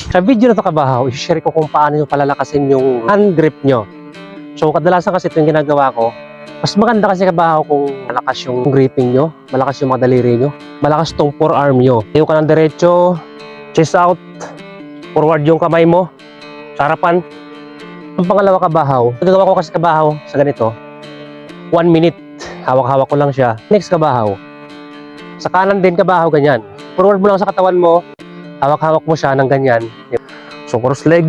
Sa video na to kabahaw, i-share ko kung paano nyo palalakasin yung hand grip nyo. So kadalasan kasi ito yung ginagawa ko. Mas maganda kasi kabahaw kung malakas yung gripping nyo, malakas yung mga daliri nyo, malakas tong forearm nyo. Tayo ka ng diretso, chest out, forward yung kamay mo, sa harapan. Ang pangalawa kabahaw, nagagawa ko kasi kabahaw sa ganito, 1 minute, hawak-hawak ko lang siya. Next kabahaw, sa kanan din kabahaw ganyan. Forward mo lang sa katawan mo, hawak-hawak mo siya ng ganyan. So cross leg,